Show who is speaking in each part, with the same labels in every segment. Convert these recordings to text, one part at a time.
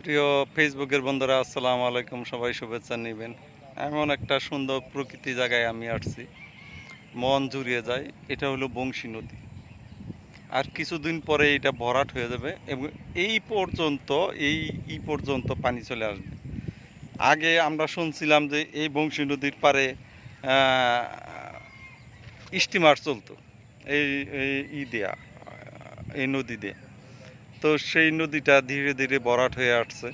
Speaker 1: প্রিয় ফেসবুকের বন্ধুরা, আসসালামু আলাইকুম। সবাই শুভেচ্ছা নেবেন। এমন একটা সুন্দর প্রকৃতি জায়গায় আমি আসছি, মন জুড়িয়ে যায়। এটা হলো বংশী নদী। আর কিছুদিন পরে এটা ভরাট হয়ে যাবে এবং এই পর্যন্ত পানি চলে আসবে। আগে আমরা শুনছিলাম যে এই বংশী নদীর পারে স্টিমার চলতো, এই এই ই দেয়া এই নদী দিয়ে। তো সেই নদীটা ধীরে ধীরে ভরাট হয়ে আসছে।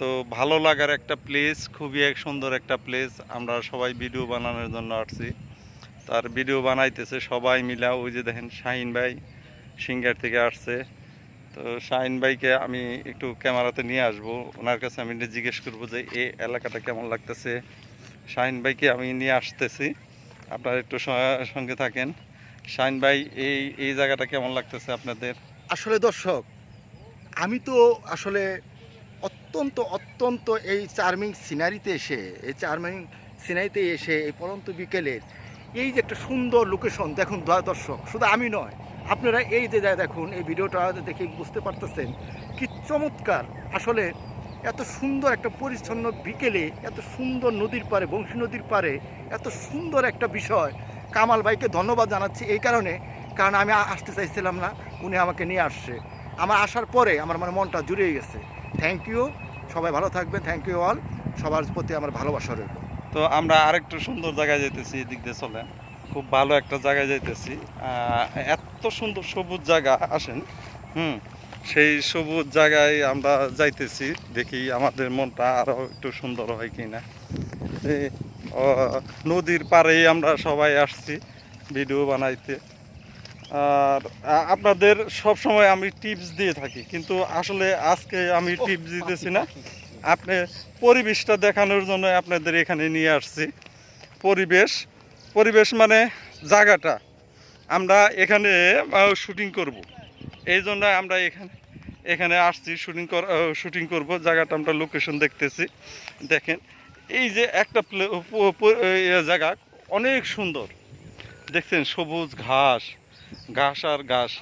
Speaker 1: তো ভালো লাগার একটা প্লেস, খুবই এক সুন্দর একটা প্লেস। আমরা সবাই ভিডিও বানানোর জন্য আসছি। তার ভিডিও বানাইতেছে সবাই মিলা। ওই যে দেখেন শাহিন ভাই সিঙ্গার থেকে আসছে। তো শাহিন ভাইকে আমি একটু ক্যামেরাতে নিয়ে আসব, ওনার কাছে আমি জিজ্ঞেস করবো যে এই এলাকাটা কেমন লাগতেছে। শাহিন ভাইকে আমি নিয়ে আসতেছি, আপনারা একটু সঙ্গে থাকেন। শাহিন ভাই, এই এই জায়গাটা কেমন লাগতেছে আপনাদের?
Speaker 2: আসলে দর্শক, আমি তো আসলে অত্যন্ত অত্যন্ত এই চার্মিং সিনারিতে এসে এই পরন্ত বিকেলের এই যে একটা সুন্দর লোকেশন দেখুন দর্শক, শুধু আমি নয়, আপনারা এই যে দেখুন, এই ভিডিওটা দেখে বুঝতে পারতেছেন কি চমৎকার। আসলে এত সুন্দর একটা পরিচ্ছন্ন বিকেলে এত সুন্দর নদীর পাড়ে, বংশী নদীর পাড়ে এত সুন্দর একটা বিষয়। কামাল ভাইকে ধন্যবাদ জানাচ্ছি এই কারণে, কারণ আমি আসতে চাইছিলাম না, উনি আমাকে নিয়ে আসছে। আমার আসার পরে আমার মনটা জুড়িয়ে গেছে। থ্যাংক ইউ, সবাই ভালো থাকবেন। থ্যাংক ইউ অল, সবার প্রতি আমার ভালোবাসা রইল।
Speaker 1: তো আমরা আরেকটু সুন্দর জায়গায় যাইতেছি, এদিক দিয়ে চলেন। খুব ভালো একটা জায়গায় যাইতেছি। এত সুন্দর সবুজ জায়গা, আসেন। হুম, সেই সবুজ জায়গায় আমরা যাইতেছি, দেখি আমাদের মনটা আরও একটু সুন্দর হয় কি না। এই, নদীর পাড়েই আমরা সবাই আসছি ভিডিও বানাইতে। আর আপনাদের সব সময় আমি টিপস দিয়ে থাকি, কিন্তু আসলে আজকে আমি টিপস দিতেছি না। আপনি পরিবেশটা দেখানোর জন্য আপনাদের এখানে নিয়ে আসছি। পরিবেশ পরিবেশ মানে জায়গাটা, আমরা এখানে শুটিং করব। এই জন্য আমরা এখানে এখানে আসছি, শুটিং করব। জায়গাটা আমরা লোকেশন দেখতেছি, দেখেন। এই যে একটা জায়গা অনেক সুন্দর, দেখছেন, সবুজ ঘাস, ঘাস আর ঘাস।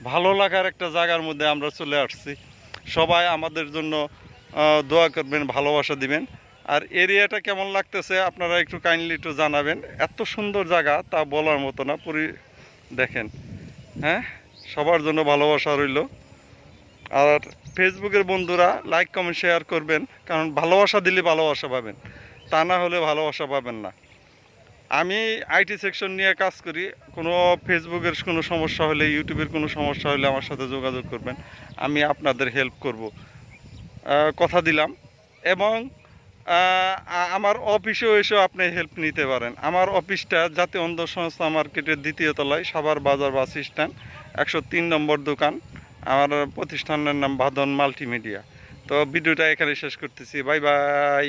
Speaker 1: ভালো লাগার একটা জায়গার মধ্যে আমরা চলে আসছি। সবাই আমাদের জন্য দোয়া করবেন, ভালোবাসা দিবেন। আর এরিয়াটা কেমন লাগতেছে আপনারা একটু কাইন্ডলি একটু জানাবেন। এত সুন্দর জায়গা, তা বলার মতো না। দেখেন, হ্যাঁ, সবার জন্য ভালোবাসা রইল। আর ফেসবুকের বন্ধুরা লাইক কমেন্ট শেয়ার করবেন, কারণ ভালোবাসা দিলে ভালোবাসা পাবেন, তা না হলে ভালোবাসা পাবেন না। আমি আইটি সেকশন নিয়ে কাজ করি। কোনো ফেসবুকের কোনো সমস্যা হলে, ইউটিউবের কোনো সমস্যা হলে আমার সাথে যোগাযোগ করবেন, আমি আপনাদের হেল্প করব, কথা দিলাম। এবং আমার অফিসেও এসেও আপনি হেল্প নিতে পারেন। আমার অফিসটা জাতীয় অন্ধ সংস্থা মার্কেটের দ্বিতীয় তলায়, সাভার বাজার বাস স্ট্যান্ড, 103 নম্বর দোকান। আমার প্রতিষ্ঠানের নাম বাঁধন মাল্টিমিডিয়া। তো ভিডিওটা এখানে শেষ করতেছি। Bye bye.